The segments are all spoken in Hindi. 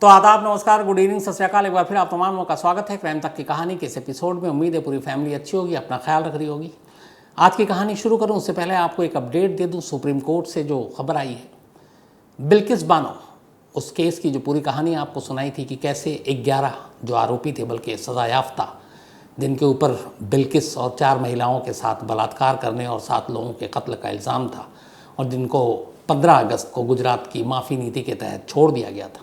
तो आदाब, नमस्कार, गुड इवनिंग, सत श्री अकाल। एक बार फिर आप तमाम लोगों का स्वागत है क्राइम तक की कहानी के इस एपिसोड में। उम्मीद है पूरी फैमिली अच्छी होगी, अपना ख्याल रख रही होगी। आज की कहानी शुरू करूं उससे पहले आपको एक अपडेट दे दूं। सुप्रीम कोर्ट से जो खबर आई है बिल्किस बानो, उस केस की जो पूरी कहानी आपको सुनाई थी कि कैसे 11 जो आरोपी थे, बल्कि सज़ा याफ्ता, जिनके ऊपर बिल्किस और 4 महिलाओं के साथ बलात्कार करने और 7 लोगों के कत्ल का इल्ज़ाम था और जिनको 15 अगस्त को गुजरात की माफ़ी नीति के तहत छोड़ दिया गया था।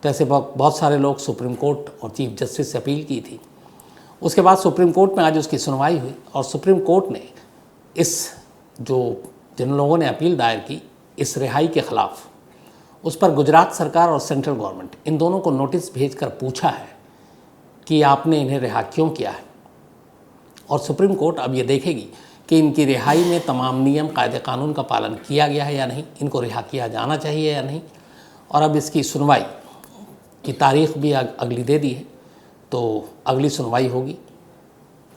तो ऐसे बहुत सारे लोग सुप्रीम कोर्ट और चीफ जस्टिस से अपील की थी। उसके बाद सुप्रीम कोर्ट में आज उसकी सुनवाई हुई और सुप्रीम कोर्ट ने इस जिन लोगों ने अपील दायर की, इस रिहाई के ख़िलाफ़, उस पर गुजरात सरकार और सेंट्रल गवर्नमेंट इन दोनों को नोटिस भेजकर पूछा है कि आपने इन्हें रिहा क्यों किया है। और सुप्रीम कोर्ट अब ये देखेगी कि इनकी रिहाई में तमाम नियम कायदे कानून का पालन किया गया है या नहीं, इनको रिहा किया जाना चाहिए या नहीं। और अब इसकी सुनवाई की तारीख भी अगली दे दी है, तो अगली सुनवाई होगी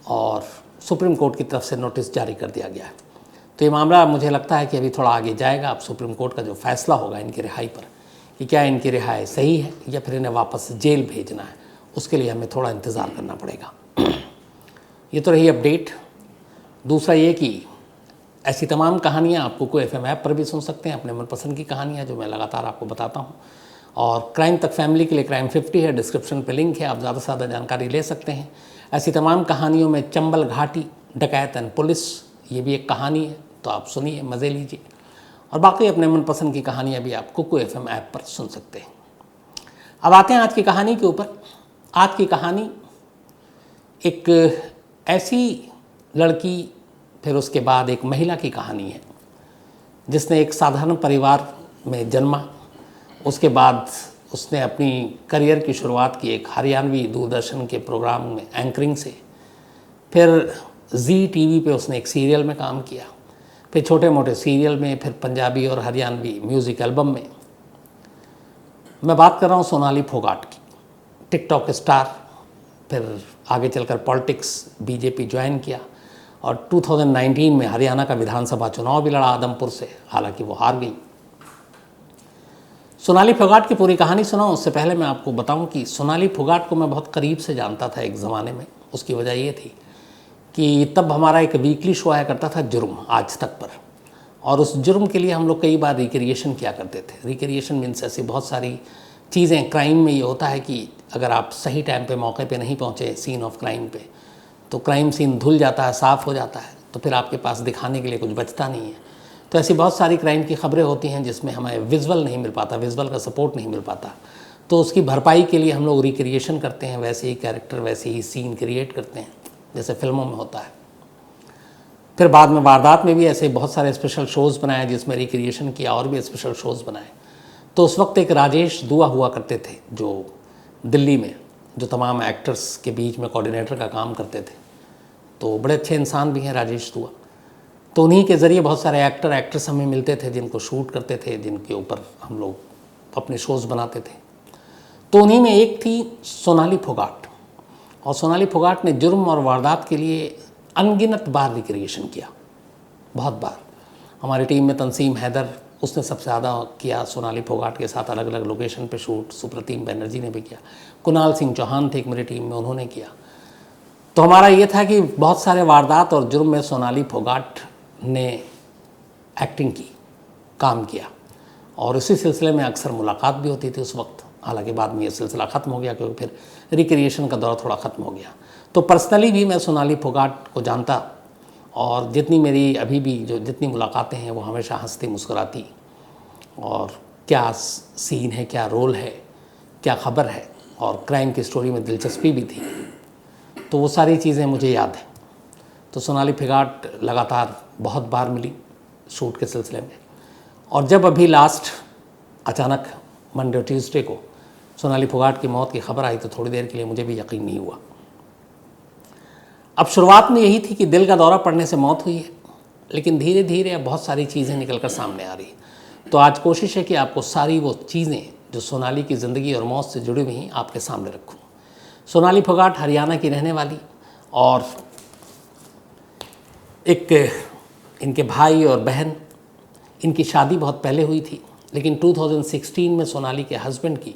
और सुप्रीम कोर्ट की तरफ से नोटिस जारी कर दिया गया है। तो ये मामला मुझे लगता है कि अभी थोड़ा आगे जाएगा। अब सुप्रीम कोर्ट का जो फैसला होगा इनकी रिहाई पर, कि क्या इनकी रिहाई सही है या फिर इन्हें वापस जेल भेजना है, उसके लिए हमें थोड़ा इंतज़ार करना पड़ेगा। ये तो रही अपडेट। दूसरा ये कि ऐसी तमाम कहानियाँ आप कुकू FM ऐप पर भी सुन सकते हैं, अपने मनपसंद की कहानियाँ जो मैं लगातार आपको बताता हूँ। और क्राइम तक फैमिली के लिए क्राइम 50 है, डिस्क्रिप्शन पे लिंक है, आप ज़्यादा से ज़्यादा जानकारी ले सकते हैं। ऐसी तमाम कहानियों में चंबल घाटी, डकैत एंड पुलिस, ये भी एक कहानी है, तो आप सुनिए, मज़े लीजिए। और बाकी अपने मनपसंद की कहानियाँ भी आप कुकू FM ऐप पर सुन सकते हैं। अब आते हैं आज की कहानी के ऊपर। आज की कहानी एक ऐसी लड़की, फिर उसके बाद एक महिला की कहानी है जिसने एक साधारण परिवार में जन्मा। उसके बाद उसने अपनी करियर की शुरुआत की एक हरियाणवी दूरदर्शन के प्रोग्राम में एंकरिंग से। फिर जी टीवी पे उसने एक सीरियल में काम किया, फिर छोटे मोटे सीरियल में, फिर पंजाबी और हरियाणवी म्यूज़िक एल्बम में। मैं बात कर रहा हूँ सोनाली फोगाट की, टिकटॉक स्टार। फिर आगे चलकर पॉलिटिक्स, बीजेपी ज्वाइन किया और 2019 में हरियाणा का विधानसभा चुनाव भी लड़ा आदमपुर से, हालांकि वो हार गई। सोनाली फोगाट की पूरी कहानी सुनाऊं उससे पहले मैं आपको बताऊं कि सोनाली फोगाट को मैं बहुत करीब से जानता था एक ज़माने में। उसकी वजह ये थी कि तब हमारा एक वीकली शो आया करता था जुर्म, आज तक पर, और उस जुर्म के लिए हम लोग कई बार रिक्रिएशन किया करते थे। रिक्रिएशन मीन्स ऐसी बहुत सारी चीज़ें। क्राइम में ये होता है कि अगर आप सही टाइम पे, मौके पे नहीं पहुँचे सीन ऑफ क्राइम पे, तो क्राइम सीन धुल जाता है, साफ़ हो जाता है, तो फिर आपके पास दिखाने के लिए कुछ बचता नहीं है। तो ऐसी बहुत सारी क्राइम की खबरें होती हैं जिसमें हमें विजुअल नहीं मिल पाता, विजुअल का सपोर्ट नहीं मिल पाता। तो उसकी भरपाई के लिए हम लोग रिक्रिएशन करते हैं, वैसे ही कैरेक्टर, वैसे ही सीन क्रिएट करते हैं जैसे फिल्मों में होता है। फिर बाद में वारदात में भी ऐसे बहुत सारे स्पेशल शोज़ बनाए जिसमें रिक्रिएशन किया, और भी स्पेशल शोज़ बनाए। तो उस वक्त एक राजेश दुआ हुआ करते थे जो दिल्ली में, जो तमाम एक्टर्स के बीच में कोऑर्डिनेटर का काम करते थे। तो बड़े अच्छे इंसान भी हैं राजेश दुआ। तो उन्हीं के ज़रिए बहुत सारे एक्टर एक्ट्रेस हमें मिलते थे जिनको शूट करते थे, जिनके ऊपर हम लोग अपने शोज़ बनाते थे। तो उन्हीं में एक थी सोनाली फोगाट। और सोनाली फोगाट ने जुर्म और वारदात के लिए अनगिनत बार रिक्रिएशन किया, बहुत बार। हमारी टीम में तंसीम हैदर, उसने सबसे ज़्यादा किया सोनाली फोगाट के साथ अलग अलग लोकेशन पे शूट। सुप्रतीम बनर्जी ने भी किया, कुणाल सिंह चौहान थे एक मेरी टीम में, उन्होंने किया। तो हमारा ये था कि बहुत सारे वारदात और जुर्म में सोनाली फोगाट ने एक्टिंग की, काम किया। और उसी सिलसिले में अक्सर मुलाकात भी होती थी उस वक्त। हालांकि बाद में ये सिलसिला ख़त्म हो गया क्योंकि फिर रिक्रिएशन का दौर थोड़ा ख़त्म हो गया। तो पर्सनली भी मैं सोनाली फोगाट को जानता, और जितनी मेरी अभी भी जितनी मुलाकातें हैं वो हमेशा हंसती मुस्कुराती, और क्या सीन है, क्या रोल है, क्या ख़बर है, और क्राइम की स्टोरी में दिलचस्पी भी थी। तो वो सारी चीज़ें मुझे याद हैं। तो सोनाली फोगाट लगातार बहुत बार मिली शूट के सिलसिले में। और जब अभी लास्ट अचानक मंडे और ट्यूसडे को सोनाली फोगाट की मौत की खबर आई तो थोड़ी देर के लिए मुझे भी यकीन नहीं हुआ। अब शुरुआत में यही थी कि दिल का दौरा पड़ने से मौत हुई है, लेकिन धीरे धीरे अब बहुत सारी चीज़ें निकल कर सामने आ रही हैं। तो आज कोशिश है कि आपको सारी वो चीज़ें जो सोनाली की ज़िंदगी और मौत से जुड़ी हुई हैं आपके सामने रखूँ। सोनाली फोगाट हरियाणा की रहने वाली, और एक इनके भाई और बहन, इनकी शादी बहुत पहले हुई थी, लेकिन 2016 में सोनाली के हस्बैंड की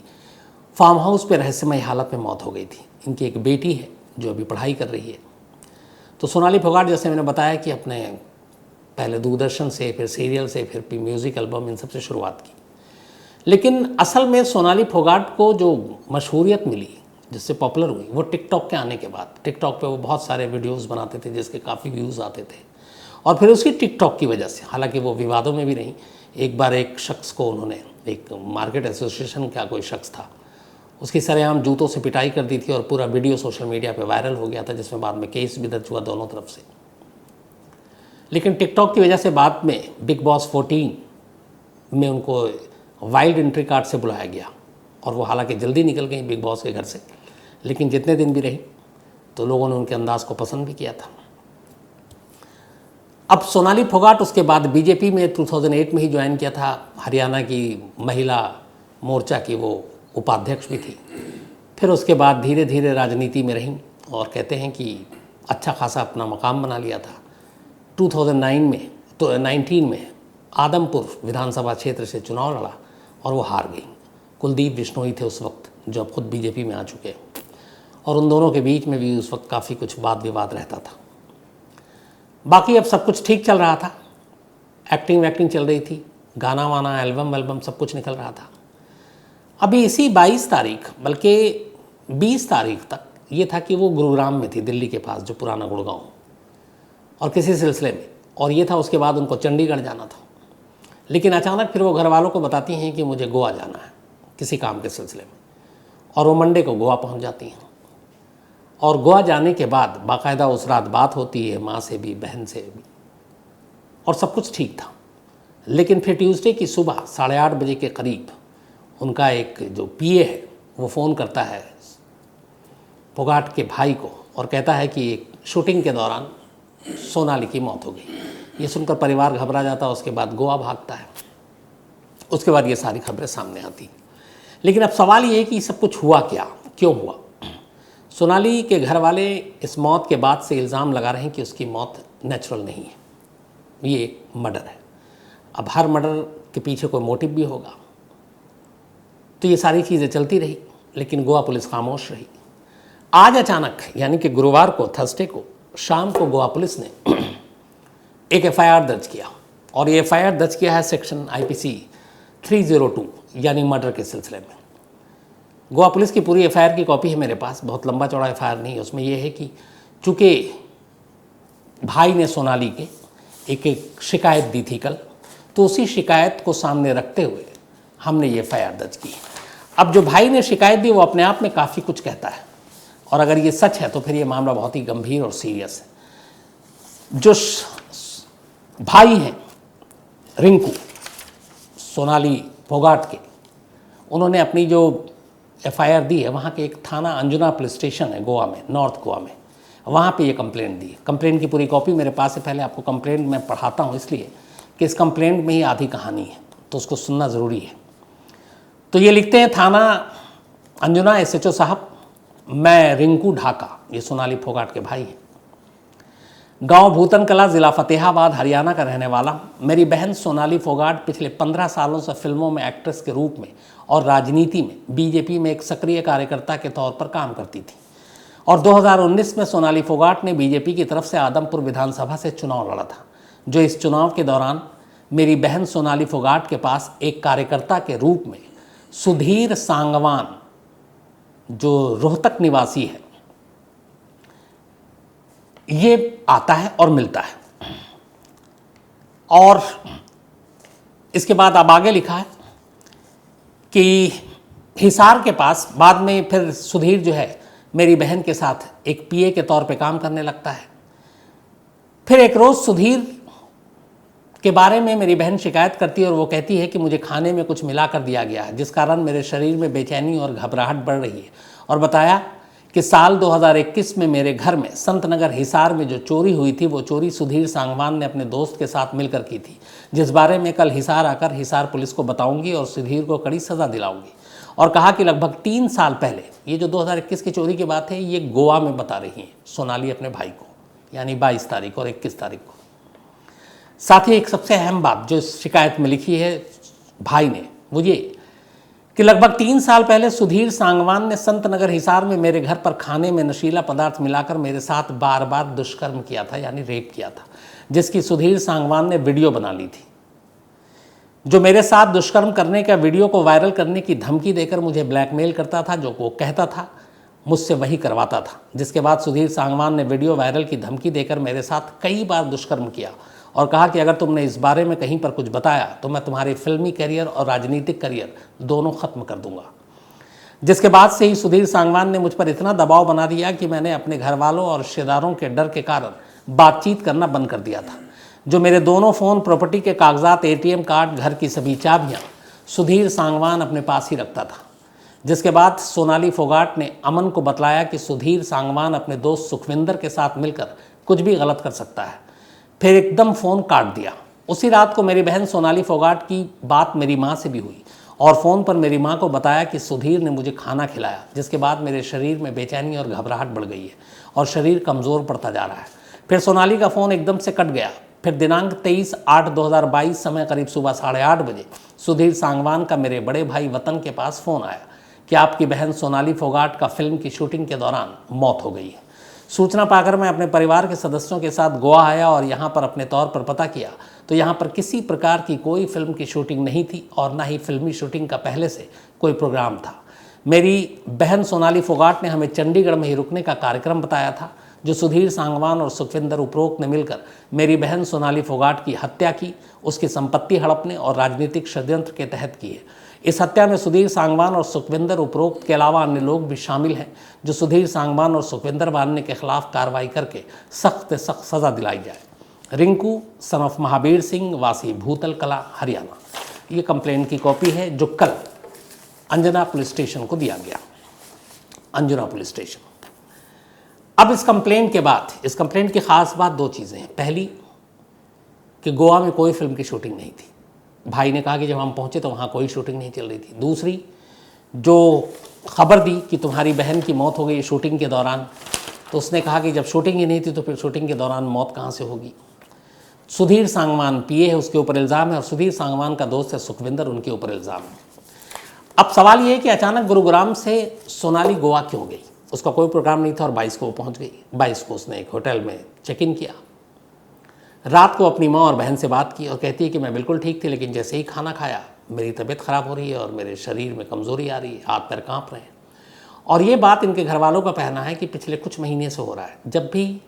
फार्म हाउस पे रहस्यमय हालत में मौत हो गई थी। इनकी एक बेटी है जो अभी पढ़ाई कर रही है। तो सोनाली फोगाट, जैसे मैंने बताया कि अपने पहले दूरदर्शन से, फिर सीरियल से, फिर म्यूज़िक एल्बम, इन सब से शुरुआत की। लेकिन असल में सोनाली फोगाट को जो मशहूरियत मिली, जिससे पॉपुलर हुई, वो टिकटॉक के आने के बाद। टिकटॉक पे वो बहुत सारे वीडियोस बनाते थे जिसके काफ़ी व्यूज़ आते थे। और फिर उसकी टिकटॉक की वजह से, हालांकि वो विवादों में भी नहीं, एक बार एक शख्स को उन्होंने, एक मार्केट एसोसिएशन का कोई शख्स था, उसकी सरेआम जूतों से पिटाई कर दी थी और पूरा वीडियो सोशल मीडिया पे वायरल हो गया था, जिसमें बाद में केस भी दर्ज हुआ दोनों तरफ से। लेकिन टिकटॉक की वजह से बाद में बिग बॉस 14 में उनको वाइल्ड एंट्री कार्ड से बुलाया गया और वो हालांकि जल्दी निकल गई बिग बॉस के घर से, लेकिन जितने दिन भी रही तो लोगों ने उनके अंदाज़ को पसंद भी किया था। अब सोनाली फोगाट उसके बाद बीजेपी में 2008 में ही ज्वाइन किया था। हरियाणा की महिला मोर्चा की वो उपाध्यक्ष भी थी। फिर उसके बाद धीरे धीरे राजनीति में रहीं और कहते हैं कि अच्छा खासा अपना मकाम बना लिया था। 2019 में आदमपुर विधानसभा क्षेत्र से चुनाव लड़ा और वो हार गई। कुलदीप बिश्नोई थे उस वक्त, जो अब खुद बीजेपी में आ चुके हैं, और उन दोनों के बीच में भी उस वक्त काफ़ी कुछ वाद विवाद रहता था। बाकी अब सब कुछ ठीक चल रहा था, एक्टिंग वैक्टिंग चल रही थी, गाना वाना, एल्बम सब कुछ निकल रहा था। अभी इसी 22 तारीख, बल्कि 20 तारीख तक ये था कि वो गुरुग्राम में थी, दिल्ली के पास, जो पुराना गुड़गांव, और किसी सिलसिले में, और ये था उसके बाद उनको चंडीगढ़ जाना था। लेकिन अचानक फिर वो घर वालों को बताती हैं कि मुझे गोवा जाना है किसी काम के सिलसिले में, और वो मंडे को गोवा पहुंच जाती हैं। और गोवा जाने के बाद बाकायदा उस रात बात होती है माँ से भी, बहन से भी, और सब कुछ ठीक था। लेकिन फिर ट्यूसडे की सुबह 8:30 बजे के करीब उनका एक जो पीए है वो फ़ोन करता है फोगाट के भाई को और कहता है कि एक शूटिंग के दौरान सोनाली की मौत हो गई। ये सुनकर परिवार घबरा जाता है, उसके बाद गोवा भागता है। उसके बाद ये सारी खबरें सामने आती। लेकिन अब सवाल ये है कि सब कुछ हुआ क्या, क्यों हुआ। सोनाली के घर वाले इस मौत के बाद से इल्ज़ाम लगा रहे हैं कि उसकी मौत नेचुरल नहीं है, ये एक मर्डर है। अब हर मर्डर के पीछे कोई मोटिव भी होगा। तो ये सारी चीज़ें चलती रही, लेकिन गोवा पुलिस खामोश रही। आज अचानक, यानी कि गुरुवार को, थर्सडे को शाम को, गोवा पुलिस ने एक एफआईआर दर्ज किया, और ये एफआईआर दर्ज किया है सेक्शन आईपीसी 302 यानी मर्डर के सिलसिले में। गोवा पुलिस की पूरी एफआईआर की कॉपी है मेरे पास, बहुत लंबा चौड़ा एफआईआर नहीं है। उसमें यह है कि चूँकि भाई ने सोनाली के एक शिकायत दी थी कल, तो उसी शिकायत को सामने रखते हुए हमने ये एफआईआर दर्ज की। अब जो भाई ने शिकायत दी वो अपने आप में काफ़ी कुछ कहता है, और अगर ये सच है तो फिर ये मामला बहुत ही गंभीर और सीरियस है। जो भाई हैं रिंकू, सोनाली फोगाट के, उन्होंने अपनी जो एफआईआर दी है, वहाँ के एक थाना अंजुना पुलिस स्टेशन है गोवा में, नॉर्थ गोवा में, वहाँ पे ये कंप्लेंट दी है। कंप्लेंट की पूरी कॉपी मेरे पास है। पहले आपको कंप्लेंट मैं पढ़ाता हूँ, इसलिए कि इस कंप्लेंट में ही आधी कहानी है, तो उसको सुनना ज़रूरी है। तो ये लिखते हैं, थाना अंजुना एसएचओ साहब, मैं रिंकू ढाका, ये सोनाली फोगाट के भाई हैं, गांव भूतन कला, ज़िला फतेहाबाद, हरियाणा का रहने वाला। मेरी बहन सोनाली फोगाट पिछले 15 सालों से फिल्मों में एक्ट्रेस के रूप में और राजनीति में बीजेपी में एक सक्रिय कार्यकर्ता के तौर पर काम करती थी, और 2019 में सोनाली फोगाट ने बीजेपी की तरफ से आदमपुर विधानसभा से चुनाव लड़ा था, जो इस चुनाव के दौरान मेरी बहन सोनाली फोगाट के पास एक कार्यकर्ता के रूप में सुधीर सांगवान, जो रोहतक निवासी है, ये आता है और मिलता है। और इसके बाद अब आगे लिखा है कि हिसार के पास बाद में फिर सुधीर जो है मेरी बहन के साथ एक पीए के तौर पे काम करने लगता है। फिर एक रोज़ सुधीर के बारे में मेरी बहन शिकायत करती है और वो कहती है कि मुझे खाने में कुछ मिला कर दिया गया है, जिस कारण मेरे शरीर में बेचैनी और घबराहट बढ़ रही है। और बताया कि साल 2021 में मेरे घर में संतनगर हिसार में जो चोरी हुई थी, वो चोरी सुधीर सांगवान ने अपने दोस्त के साथ मिलकर की थी, जिस बारे में कल हिसार आकर हिसार पुलिस को बताऊंगी और सुधीर को कड़ी सज़ा दिलाऊंगी। और कहा कि लगभग 3 साल पहले, ये जो 2021 की चोरी की बात है, ये गोवा में बता रही हैं सोनाली अपने भाई को, यानी 22 तारीख और 21 तारीख को। साथ ही एक सबसे अहम बात जो इस शिकायत में लिखी है भाई ने, वो ये कि लगभग 3 साल पहले सुधीर सांगवान ने संत नगर हिसार में मेरे घर पर खाने में नशीला पदार्थ मिलाकर मेरे साथ बार बार दुष्कर्म किया था, यानी रेप किया था, जिसकी सुधीर सांगवान ने वीडियो बना ली थी। जो मेरे साथ दुष्कर्म करने का वीडियो को वायरल करने की धमकी देकर मुझे ब्लैकमेल करता था, जो वो कहता था मुझसे वही करवाता था। जिसके बाद सुधीर सांगवान ने वीडियो वायरल की धमकी देकर मेरे साथ कई बार दुष्कर्म किया और कहा कि अगर तुमने इस बारे में कहीं पर कुछ बताया तो मैं तुम्हारे फिल्मी करियर और राजनीतिक करियर दोनों खत्म कर दूंगा। जिसके बाद से ही सुधीर सांगवान ने मुझ पर इतना दबाव बना दिया कि मैंने अपने घर वालों और रिश्तेदारों के डर के कारण बातचीत करना बंद कर दिया था। जो मेरे दोनों फ़ोन, प्रॉपर्टी के कागजात, ATM कार्ड, घर की सभी चाबियाँ सुधीर सांगवान अपने पास ही रखता था। जिसके बाद सोनाली फोगाट ने अमन को बतलाया कि सुधीर सांगवान अपने दोस्त सुखविंदर के साथ मिलकर कुछ भी गलत कर सकता है। फिर एकदम फ़ोन काट दिया। उसी रात को मेरी बहन सोनाली फोगाट की बात मेरी माँ से भी हुई और फ़ोन पर मेरी माँ को बताया कि सुधीर ने मुझे खाना खिलाया। जिसके बाद मेरे शरीर में बेचैनी और घबराहट बढ़ गई है और शरीर कमज़ोर पड़ता जा रहा है। फिर सोनाली का फ़ोन एकदम से कट गया। फिर दिनांक 23/8/2022 समय करीब सुबह 8:30 बजे सुधीर सांगवान का मेरे बड़े भाई वतन के पास फ़ोन आया कि आपकी बहन सोनाली फोगाट का फिल्म की शूटिंग के दौरान मौत हो गई है। सूचना पाकर मैं अपने परिवार के सदस्यों के साथ गोवा आया और यहाँ पर अपने तौर पर पता किया तो यहाँ पर किसी प्रकार की कोई फिल्म की शूटिंग नहीं थी और ना ही फिल्मी शूटिंग का पहले से कोई प्रोग्राम था। मेरी बहन सोनाली फोगाट ने हमें चंडीगढ़ में ही रुकने का कार्यक्रम बताया था, जो सुधीर सांगवान और सुखविंदर उपरोक्त ने मिलकर मेरी बहन सोनाली फोगाट की हत्या की, उसकी संपत्ति हड़पने और राजनीतिक षड्यंत्र के तहत की है। इस हत्या में सुधीर सांगवान और सुखविंदर उपरोक्त के अलावा अन्य लोग भी शामिल हैं, जो सुधीर सांगवान और सुखविंदर वान्य के खिलाफ कार्रवाई करके सख्त से सख्त सज़ा दिलाई जाए। रिंकू सन ऑफ महावीर सिंह, वासी भूतल कला, हरियाणा। ये कंप्लेंट की कॉपी है जो कल अंजना पुलिस स्टेशन को दिया गया, अंजुना पुलिस स्टेशन। अब इस कंप्लेंट के बाद, इस कंप्लेंट की खास बात 2 चीज़ें हैं। पहली कि गोवा में कोई फिल्म की शूटिंग नहीं थी। भाई ने कहा कि जब हम पहुंचे तो वहाँ कोई शूटिंग नहीं चल रही थी। दूसरी, जो खबर दी कि तुम्हारी बहन की मौत हो गई शूटिंग के दौरान, तो उसने कहा कि जब शूटिंग ही नहीं थी तो फिर शूटिंग के दौरान मौत कहाँ से होगी। सुधीर सांगवान PA है, उसके ऊपर इल्ज़ाम है और सुधीर सांगवान का दोस्त है सुखविंदर, उनके ऊपर इल्ज़ाम है। अब सवाल ये है कि अचानक गुरुग्राम से सोनाली गोवा क्यों गई। उसका कोई प्रोग्राम नहीं था और 22 को वो पहुँच गई। 22 को उसने एक होटल में चेक इन किया। रात को अपनी माँ और बहन से बात की और कहती है कि मैं बिल्कुल ठीक थी, लेकिन जैसे ही खाना खाया मेरी तबीयत ख़राब हो रही है और मेरे शरीर में कमज़ोरी आ रही है, हाथ पैर काँप रहे हैं। और ये बात इनके घर वालों का कहना है कि पिछले कुछ महीने से हो रहा है। जब भी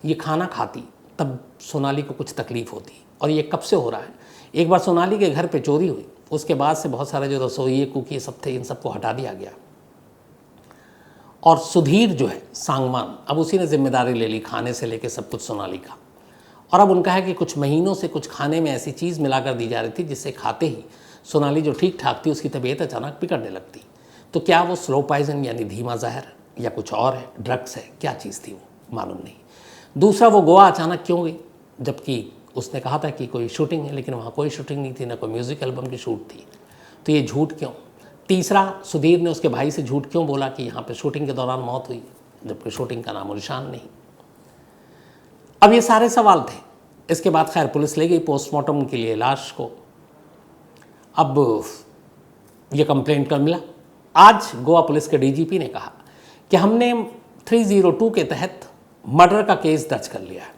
ये खाना खाती तब सोनाली को कुछ तकलीफ़ होती। और ये कब से हो रहा है। एक बार सोनाली के घर पे चोरी हुई, उसके बाद से बहुत सारे जो रसोई कुकी सब थे, इन सबको हटा दिया गया। और सुधीर जो है सांगवान, अब उसी ने जिम्मेदारी ले ली खाने से लेकर सब कुछ सोनाली का। और अब उनका है कि कुछ महीनों से कुछ खाने में ऐसी चीज़ मिलाकर दी जा रही थी जिससे खाते ही सोनाली जो ठीक ठाक थी उसकी तबीयत अचानक बिगड़ने लगती। तो क्या वो स्लो पॉइजन यानी धीमा जहर या कुछ और है, ड्रग्स है, क्या चीज़ थी वो मालूम नहीं। दूसरा, वो गोवा अचानक क्यों गई, जबकि उसने कहा था कि कोई शूटिंग है, लेकिन वहाँ कोई शूटिंग नहीं थी, ना कोई म्यूज़िक एल्बम की शूट थी। तो ये झूठ क्यों। तीसरा, सुधीर ने उसके भाई से झूठ क्यों बोला कि यहाँ पर शूटिंग के दौरान मौत हुई, जबकि शूटिंग का नामो निशान नहीं। अब ये सारे सवाल थे। इसके बाद खैर पुलिस ले गई पोस्टमार्टम के लिए लाश को। अब ये कंप्लेंट कर मिला। आज गोवा पुलिस के DGP ने कहा कि हमने 302 के तहत मर्डर का केस दर्ज कर लिया है।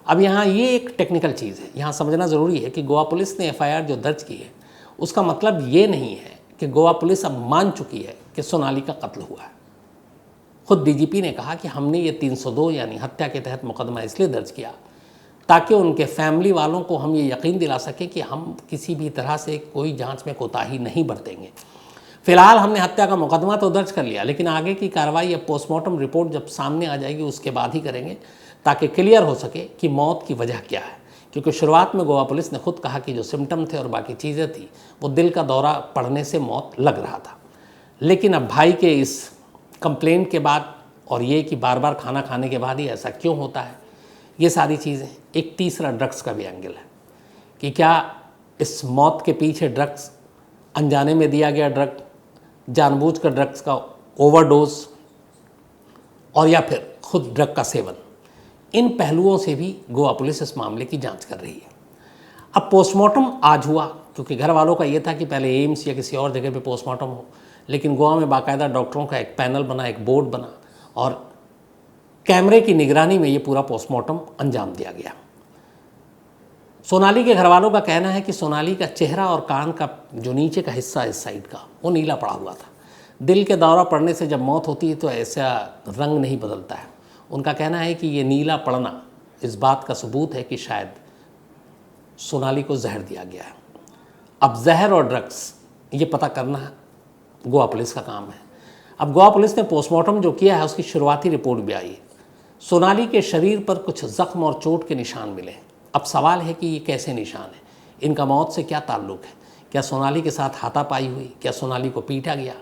अब यहाँ ये एक टेक्निकल चीज़ है, यहाँ समझना ज़रूरी है कि गोवा पुलिस ने FIR जो दर्ज की है उसका मतलब ये नहीं है कि गोवा पुलिस अब मान चुकी है कि सोनाली का कत्ल हुआ है। खुद DGP ने कहा कि हमने ये 302 यानी हत्या के तहत मुकदमा इसलिए दर्ज किया ताकि उनके फैमिली वालों को हम ये यकीन दिला सकें कि हम किसी भी तरह से कोई जांच में कोताही नहीं बरतेंगे। फिलहाल हमने हत्या का मुकदमा तो दर्ज कर लिया, लेकिन आगे की कार्रवाई या पोस्टमार्टम रिपोर्ट जब सामने आ जाएगी उसके बाद ही करेंगे, ताकि क्लियर हो सके कि मौत की वजह क्या है। क्योंकि शुरुआत में गोवा पुलिस ने खुद कहा कि जो सिम्टम थे और बाकी चीज़ें थी वो दिल का दौरा पड़ने से मौत लग रहा था। लेकिन अब भाई के इस कंप्लेंट के बाद और ये कि बार बार खाना खाने के बाद ही ऐसा क्यों होता है, ये सारी चीज़ें। एक तीसरा ड्रग्स का भी एंगल है कि क्या इस मौत के पीछे ड्रग्स, अनजाने में दिया गया ड्रग, जानबूझकर ड्रग्स का ओवरडोज, और या फिर खुद ड्रग का सेवन। इन पहलुओं से भी गोवा पुलिस इस मामले की जांच कर रही है। अब पोस्टमार्टम आज हुआ, क्योंकि घर वालों का ये था कि पहले एम्स या किसी और जगह पे पोस्टमार्टम हो, लेकिन गोवा में बाकायदा डॉक्टरों का एक पैनल बना, एक बोर्ड बना और कैमरे की निगरानी में ये पूरा पोस्टमार्टम अंजाम दिया गया। सोनाली के घर वालों का कहना है कि सोनाली का चेहरा और कान का जो नीचे का हिस्सा इस साइड का वो नीला पड़ा हुआ था। दिल के दौरा पड़ने से जब मौत होती है तो ऐसा रंग नहीं बदलता है। उनका कहना है कि ये नीला पड़ना इस बात का सबूत है कि शायद सोनाली को जहर दिया गया है। अब जहर और ड्रग्स ये पता करना गोवा पुलिस का काम है। अब गोवा पुलिस ने पोस्टमार्टम जो किया है उसकी शुरुआती रिपोर्ट भी आई है। सोनाली के शरीर पर कुछ जख्म और चोट के निशान मिले। अब सवाल है कि ये कैसे निशान है, इनका मौत से क्या ताल्लुक़ है? क्या सोनाली के साथ हाथापाई हुई? क्या सोनाली को पीटा गया?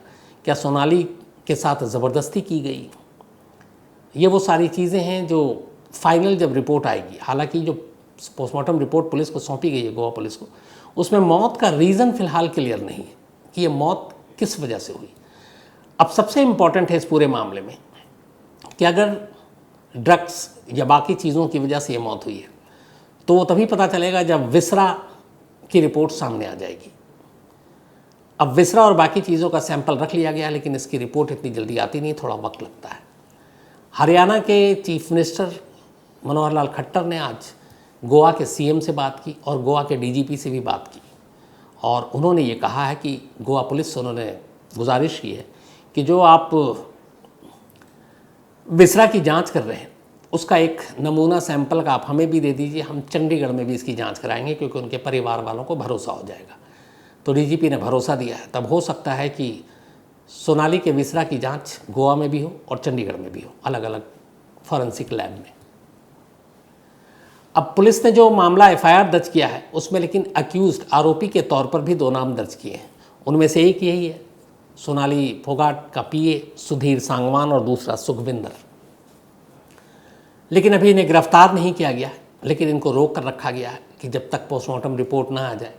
क्या सोनाली के साथ ज़बरदस्ती की गई? ये वो सारी चीज़ें हैं जो फाइनल जब रिपोर्ट आएगी, हालांकि जो पोस्टमार्टम रिपोर्ट पुलिस को सौंपी गई है गोवा पुलिस को, उसमें मौत का रीज़न फ़िलहाल क्लियर नहीं है कि ये मौत किस वजह से हुई। अब सबसे इम्पॉर्टेंट है इस पूरे मामले में कि अगर ड्रग्स या बाकी चीज़ों की वजह से ये मौत हुई है तो वो तभी पता चलेगा जब विसरा की रिपोर्ट सामने आ जाएगी। अब विसरा और बाकी चीज़ों का सैंपल रख लिया गया, लेकिन इसकी रिपोर्ट इतनी जल्दी आती नहीं, थोड़ा वक्त लगता है। हरियाणा के चीफ मिनिस्टर मनोहर लाल खट्टर ने आज गोवा के सीएम से बात की और गोवा के डीजीपी से भी बात की और उन्होंने ये कहा है कि गोवा पुलिस से उन्होंने गुजारिश की है कि जो आप विसरा की जांच कर रहे हैं उसका एक नमूना सैंपल का आप हमें भी दे दीजिए, हम चंडीगढ़ में भी इसकी जांच कराएंगे क्योंकि उनके परिवार वालों को भरोसा हो जाएगा। तो डीजीपी ने भरोसा दिया है। तब हो सकता है कि सोनाली के विसरा की जांच गोवा में भी हो और चंडीगढ़ में भी हो, अलग अलग फॉरेंसिक लैब में। अब पुलिस ने जो मामला एफआईआर दर्ज किया है उसमें लेकिन अक्यूज्ड आरोपी के तौर पर भी 2 नाम दर्ज किए हैं। उनमें से एक यही है, सोनाली फोगाट का पीए सुधीर सांगवान और दूसरा सुखविंदर। लेकिन अभी इन्हें गिरफ्तार नहीं किया गया, लेकिन इनको रोक कर रखा गया है कि जब तक पोस्टमार्टम रिपोर्ट ना आ जाए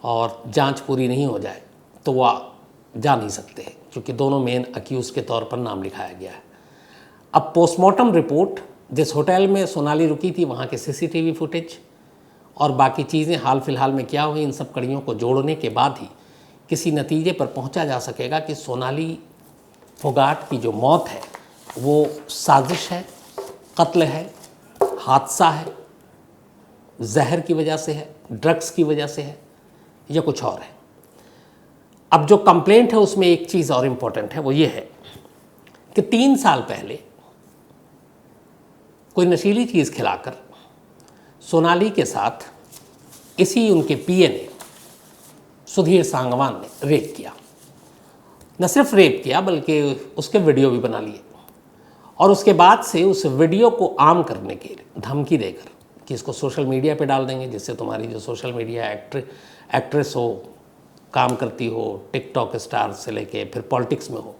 और जांच पूरी नहीं हो जाए तो वह जा नहीं सकते, क्योंकि दोनों मेन अक्यूज के तौर पर नाम लिखाया गया है। अब पोस्टमार्टम रिपोर्ट, जिस होटल में सोनाली रुकी थी वहाँ के सीसीटीवी फुटेज और बाकी चीज़ें हाल फिलहाल में क्या हुई, इन सब कड़ियों को जोड़ने के बाद ही किसी नतीजे पर पहुँचा जा सकेगा कि सोनाली फोगाट की जो मौत है वो साजिश है, कत्ल है, हादसा है, जहर की वजह से है, ड्रग्स की वजह से है या कुछ और है। अब जो कंप्लेंट है उसमें एक चीज़ और इम्पोर्टेंट है, वो ये है कि 3 साल पहले कोई नशीली चीज़ खिलाकर सोनाली के साथ इसी उनके पीए ने, सुधीर सांगवान ने रेप किया। न सिर्फ रेप किया बल्कि उसके वीडियो भी बना लिए और उसके बाद से उस वीडियो को आम करने के लिए धमकी देकर कि इसको सोशल मीडिया पे डाल देंगे, जिससे तुम्हारी जो सोशल मीडिया एक्ट्रेस हो, काम करती हो, टिकटॉक स्टार से लेके फिर पॉलिटिक्स में हो,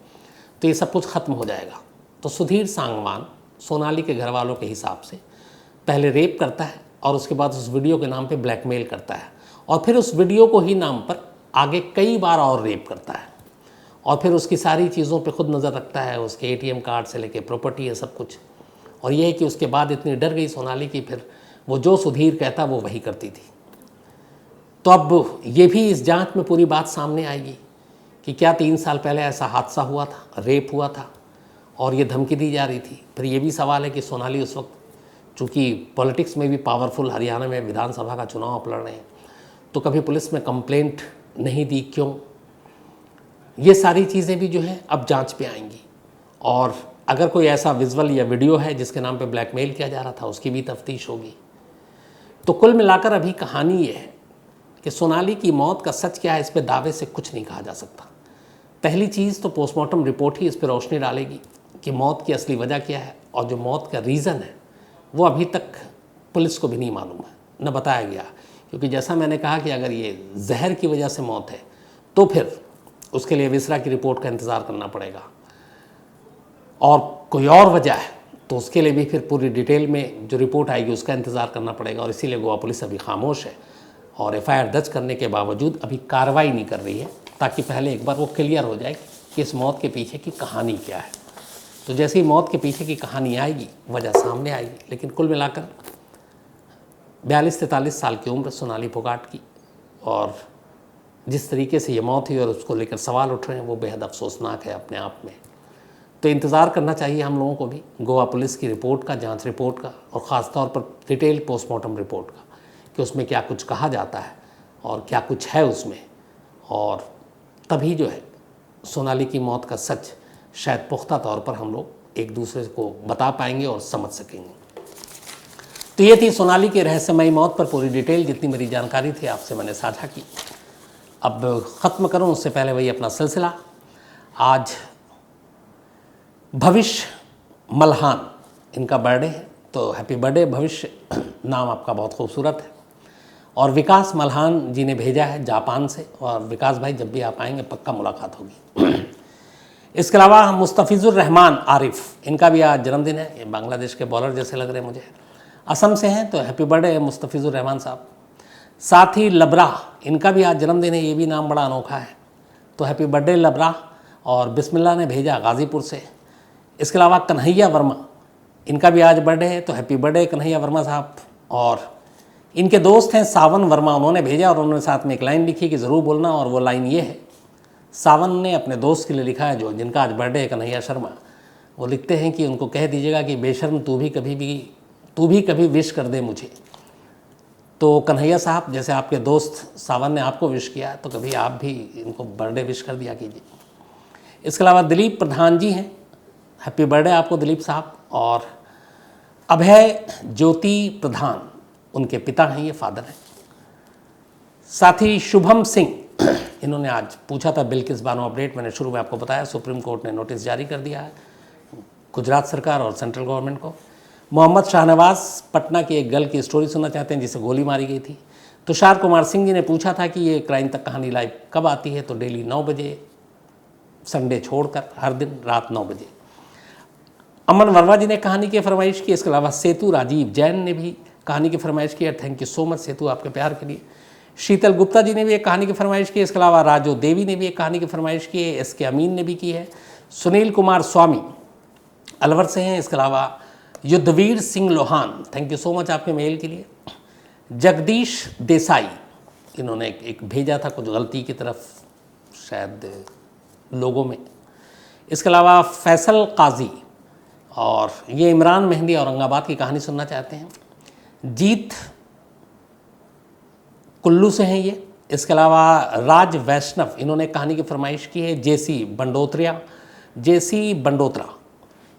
तो ये सब कुछ ख़त्म हो जाएगा। तो सुधीर सांगवान सोनाली के घर वालों के हिसाब से पहले रेप करता है और उसके बाद उस वीडियो के नाम पे ब्लैकमेल करता है और फिर उस वीडियो को ही नाम पर आगे कई बार और रेप करता है और फिर उसकी सारी चीज़ों पे खुद नज़र रखता है, उसके एटीएम कार्ड से लेके प्रॉपर्टी है सब कुछ। और ये है कि उसके बाद इतनी डर गई सोनाली की फिर वो जो सुधीर कहता वो वही करती थी। तो अब ये भी इस जांच में पूरी बात सामने आएगी कि क्या 3 साल पहले ऐसा हादसा हुआ था, रेप हुआ था और ये धमकी दी जा रही थी। फिर ये भी सवाल है कि सोनाली उस वक्त चूँकि पॉलिटिक्स में भी पावरफुल, हरियाणा में विधानसभा का चुनाव आप लड़ रहे हैं, तो कभी पुलिस में कंप्लेंट नहीं दी, क्यों? ये सारी चीज़ें भी जो हैं अब जांच पे आएंगी और अगर कोई ऐसा विजुअल या वीडियो है जिसके नाम पे ब्लैकमेल किया जा रहा था उसकी भी तफ्तीश होगी। तो कुल मिलाकर अभी कहानी ये है कि सोनाली की मौत का सच क्या है, इस पे दावे से कुछ नहीं कहा जा सकता। पहली चीज़ तो पोस्टमार्टम रिपोर्ट ही इस पर रोशनी डालेगी कि मौत की असली वजह क्या है और जो मौत का रीज़न है वो अभी तक पुलिस को भी नहीं मालूम है, न बताया गया। क्योंकि जैसा मैंने कहा कि अगर ये जहर की वजह से मौत है तो फिर उसके लिए विसरा की रिपोर्ट का इंतज़ार करना पड़ेगा और कोई और वजह है तो उसके लिए भी फिर पूरी डिटेल में जो रिपोर्ट आएगी उसका इंतज़ार करना पड़ेगा। और इसीलिए गोवा पुलिस अभी खामोश है और एफआईआर दर्ज करने के बावजूद अभी कार्रवाई नहीं कर रही है, ताकि पहले एक बार वो क्लियर हो जाए कि इस मौत के पीछे की कहानी क्या है। तो जैसे ही मौत के पीछे की कहानी आएगी वजह सामने आएगी। लेकिन कुल मिलाकर 42-43 साल की उम्र सोनाली फोगाट की और जिस तरीके से ये मौत हुई और उसको लेकर सवाल उठ रहे हैं वो बेहद अफसोसनाक है अपने आप में। तो इंतज़ार करना चाहिए हम लोगों को भी गोवा पुलिस की रिपोर्ट का, जांच रिपोर्ट का, और ख़ास तौर पर डिटेल पोस्टमार्टम रिपोर्ट का कि उसमें क्या कुछ कहा जाता है और क्या कुछ है उसमें, और तभी जो है सोनाली की मौत का सच शायद पुख्ता तौर पर हम लोग एक दूसरे को बता पाएंगे और समझ सकेंगे। तो ये थी सोनाली की रहस्यमयी मौत पर पूरी डिटेल, जितनी मेरी जानकारी थी आपसे मैंने साझा की। अब ख़त्म करूं उससे पहले वही अपना सिलसिला। आज भविष्य मल्हान इनका बर्थडे है, तो हैप्पी बर्थडे भविष्य, नाम आपका बहुत खूबसूरत है। और विकास मल्हान जी ने भेजा है जापान से, और विकास भाई जब भी आप आएंगे पक्का मुलाकात होगी। इसके अलावा मुस्तफ़िज़ुर रहमान आरिफ, इनका भी आज जन्मदिन है। ये बांग्लादेश के बॉलर जैसे लग रहे हैं मुझे, असम से हैं, तो हैप्पी बर्थडे मुस्तफ़िज़ुर रहमान साहब। साथ ही लबरा, इनका भी आज जन्मदिन है, ये भी नाम बड़ा अनोखा है, तो हैप्पी बर्थडे लबरा। और बिस्मिल्लाह ने भेजा गाज़ीपुर से। इसके अलावा कन्हैया वर्मा, इनका भी आज बर्थडे है, तो हैप्पी बर्थडे कन्हैया वर्मा साहब। और इनके दोस्त हैं सावन वर्मा, उन्होंने भेजा और उन्होंने साथ में एक लाइन लिखी कि ज़रूर बोलना, और वो लाइन ये है, सावन ने अपने दोस्त के लिए लिखा है जो जिनका आज बर्थडे है, कन्हैया शर्मा। वो लिखते हैं कि उनको कह दीजिएगा कि बेशर्म तू भी कभी विश कर दे मुझे। तो कन्हैया साहब, जैसे आपके दोस्त सावन ने आपको विश किया है, तो कभी आप भी इनको बर्थडे विश कर दिया कीजिए। इसके अलावा दिलीप प्रधान जी हैं, हैप्पी बर्थडे आपको दिलीप साहब। और अभय ज्योति प्रधान, उनके पिता हैं, ये फादर हैं। साथ ही शुभम सिंह, इन्होंने आज पूछा था बिल्किस बानो अपडेट, मैंने शुरू में आपको बताया सुप्रीम कोर्ट ने नोटिस जारी कर दिया है गुजरात सरकार और सेंट्रल गवर्नमेंट को। मोहम्मद शाहनवाज पटना की एक गर्ल की स्टोरी सुनना चाहते हैं जिसे गोली मारी गई थी। तुषार कुमार सिंह जी ने पूछा था कि ये क्राइम तक कहानी लाइव कब आती है, तो डेली 9 बजे, संडे छोड़कर हर दिन रात 9 बजे। अमन वर्मा जी ने कहानी की फरमाइश की। इसके अलावा सेतु राजीव जैन ने भी कहानी की फरमाइश की है, थैंक यू सो मच सेतु आपके प्यार के लिए। शीतल गुप्ता जी ने भी एक कहानी की फरमाइश की। इसके अलावा राजो देवी ने भी एक कहानी की फरमाइश की है। एस के अमीन ने भी की है। सुनील कुमार स्वामी अलवर से हैं। इसके अलावा Yudhveer Singh Lohan, thank you so much आपके मेल के लिए। जगदीश देसाई, इन्होंने एक भेजा था कुछ गलती की तरफ शायद लोगों में। इसके अलावा फैसल काजी, और ये इमरान मेहंदी औरंगाबाद की कहानी सुनना चाहते हैं। जीत कुल्लू से हैं ये। इसके अलावा राज वैष्णव, इन्होंने कहानी की फरमाइश की है। जेसी बंडोत्रा।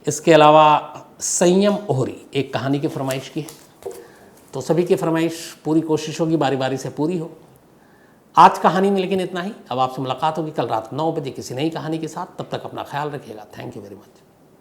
इसके अलावा संयम ओहरी एक कहानी की फरमाइश की है। तो सभी की फरमाइश पूरी कोशिश होगी बारी बारी से पूरी हो। आज कहानी में लेकिन इतना ही। अब आपसे मुलाकात होगी कल रात 9 बजे किसी नई कहानी के साथ। तब तक अपना ख्याल रखिएगा। Thank you very much.